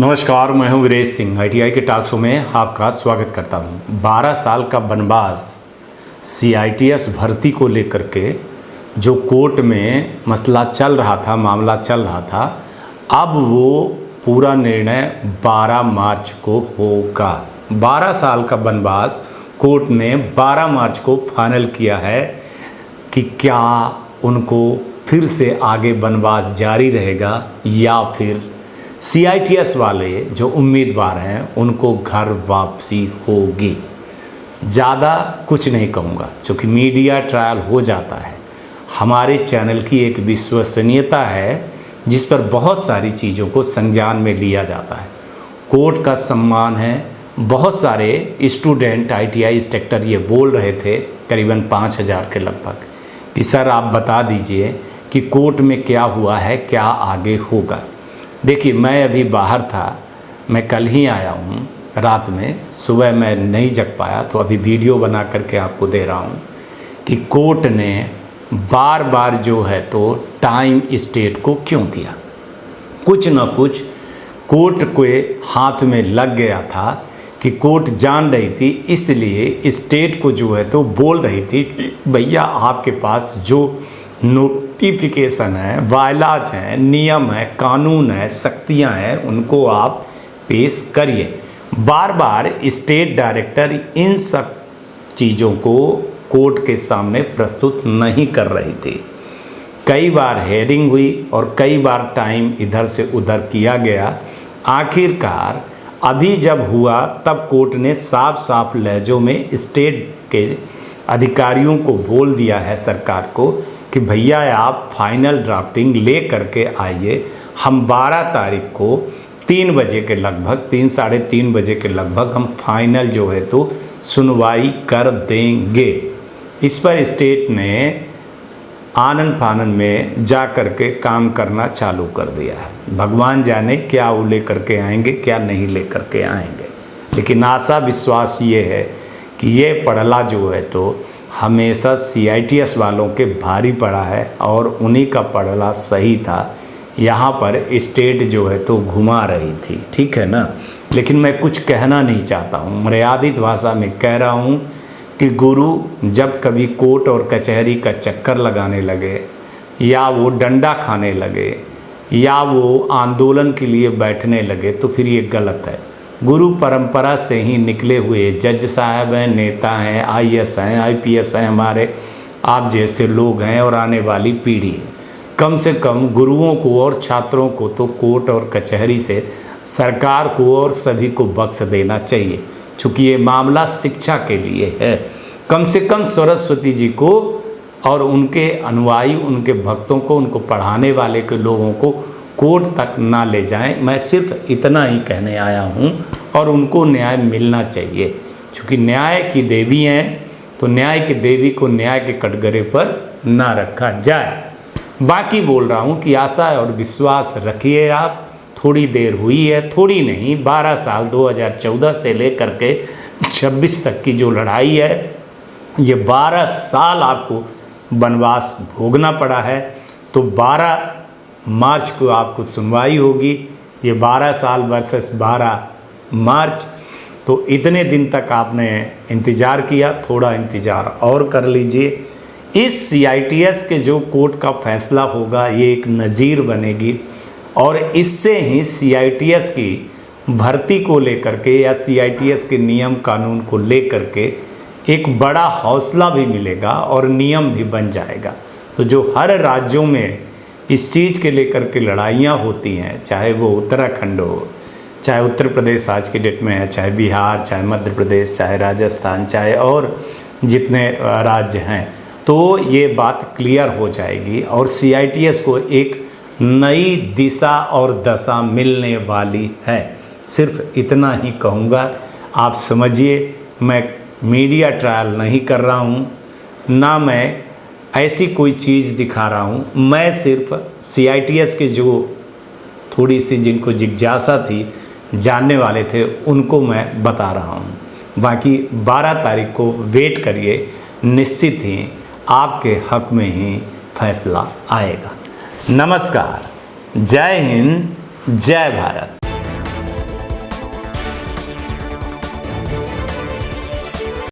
नमस्कार, मैं हूं वीरेश सिंह। आईटीआई के टॉक शो में आपका स्वागत करता हूं। 12 साल का वनवास सीआईटीएस भर्ती को लेकर के जो कोर्ट में मसला चल रहा था, मामला चल रहा था, अब वो पूरा निर्णय 12 मार्च को होगा। 12 साल का वनवास कोर्ट ने 12 मार्च को फाइनल किया है कि क्या उनको फिर से आगे वनवास जारी रहेगा या फिर सीआईटीएस वाले जो उम्मीदवार हैं उनको घर वापसी होगी। ज़्यादा कुछ नहीं कहूँगा, क्योंकि मीडिया ट्रायल हो जाता है। हमारे चैनल की एक विश्वसनीयता है जिस पर बहुत सारी चीज़ों को संज्ञान में लिया जाता है। कोर्ट का सम्मान है। बहुत सारे स्टूडेंट आईटीआई इंस्ट्रक्टर ये बोल रहे थे करीबन 5000 के लगभग कि सर आप बता दीजिए कि कोर्ट में क्या हुआ है, क्या आगे होगा। देखिए, मैं अभी बाहर था, मैं कल ही आया हूँ रात में, सुबह मैं नहीं जग पाया तो अभी वीडियो बना करके आपको दे रहा हूँ कि कोर्ट ने बार बार जो है तो टाइम स्टेट को क्यों दिया। कुछ न कुछ कोर्ट के हाथ में लग गया था कि कोर्ट जान रही थी, इसलिए स्टेट को जो है तो बोल रही थी कि भैया आपके पास जो नोटिफिकेशन है, वायलाज हैं, नियम है, कानून है, शक्तियां हैं, उनको आप पेश करिए। बार बार स्टेट डायरेक्टर इन सब चीज़ों को कोर्ट के सामने प्रस्तुत नहीं कर रही थी। कई बार हेयरिंग हुई और कई बार टाइम इधर से उधर किया गया। आखिरकार अभी जब हुआ तब कोर्ट ने साफ साफ लहजों में स्टेट के अधिकारियों को बोल दिया है, सरकार को, कि भैया आप फाइनल ड्राफ्टिंग ले करके आइए। हम 12 तारीख को 3 बजे के लगभग, 3 साढ़े 3 बजे के लगभग हम फाइनल जो है तो सुनवाई कर देंगे। इस पर स्टेट ने आनन फानन में जा कर के काम करना चालू कर दिया है। भगवान जाने क्या वो ले करके आएंगे, क्या नहीं ले करके आएंगे। लेकिन आशा विश्वास ये है कि ये पड़ला जो है तो हमेशा सीआईटीएस वालों के भारी पड़ा है और उन्हीं का पड़ला सही था। यहाँ पर स्टेट जो है तो घुमा रही थी, ठीक है ना। लेकिन मैं कुछ कहना नहीं चाहता हूँ, मर्यादित भाषा में कह रहा हूँ कि गुरु जब कभी कोर्ट और कचहरी का चक्कर लगाने लगे या वो डंडा खाने लगे या वो आंदोलन के लिए बैठने लगे तो फिर ये गलत है। गुरु परंपरा से ही निकले हुए जज साहब हैं, नेता हैं, आईएएस हैं, आईपीएस हैं, हमारे आप जैसे लोग हैं और आने वाली पीढ़ी। कम से कम गुरुओं को और छात्रों को तो कोर्ट और कचहरी से सरकार को और सभी को बख्श देना चाहिए, क्योंकि ये मामला शिक्षा के लिए है। कम से कम सरस्वती जी को और उनके अनुयायी, उनके भक्तों को, उनको पढ़ाने वाले के लोगों को कोर्ट तक ना ले जाएं। मैं सिर्फ इतना ही कहने आया हूं और उनको न्याय मिलना चाहिए, क्योंकि न्याय की देवी हैं तो न्याय की देवी को न्याय के कटघरे पर ना रखा जाए। बाकी बोल रहा हूं कि आशा और विश्वास रखिए आप। थोड़ी देर हुई है, थोड़ी नहीं, 12 साल 2014 से लेकर के 26 तक की जो लड़ाई है, ये 12 साल आपको वनवास भोगना पड़ा है। तो 12 मार्च को आपको सुनवाई होगी। ये 12 साल वर्सेस 12 मार्च, तो इतने दिन तक आपने इंतज़ार किया, थोड़ा इंतज़ार और कर लीजिए। इस सीआईटीएस के जो कोर्ट का फैसला होगा ये एक नज़ीर बनेगी और इससे ही सीआईटीएस की भर्ती को लेकर के या सीआईटीएस के नियम कानून को लेकर के एक बड़ा हौसला भी मिलेगा और नियम भी बन जाएगा। तो जो हर राज्यों में इस चीज़ के लेकर के लड़ाइयाँ होती हैं, चाहे वो उत्तराखंड हो, चाहे उत्तर प्रदेश आज की डेट में है, चाहे बिहार, चाहे मध्य प्रदेश, चाहे राजस्थान, चाहे और जितने राज्य हैं, तो ये बात क्लियर हो जाएगी और सीआईटीएस को एक नई दिशा और दशा मिलने वाली है। सिर्फ इतना ही कहूँगा, आप समझिए। मैं मीडिया ट्रायल नहीं कर रहा हूँ, ना मैं ऐसी कोई चीज़ दिखा रहा हूँ। मैं सिर्फ सीआईटीएस के जो थोड़ी सी जिनको जिज्ञासा थी, जानने वाले थे, उनको मैं बता रहा हूँ। बाकी 12 तारीख को वेट करिए, निश्चित ही आपके हक में ही फैसला आएगा। नमस्कार, जय हिंद, जय भारत।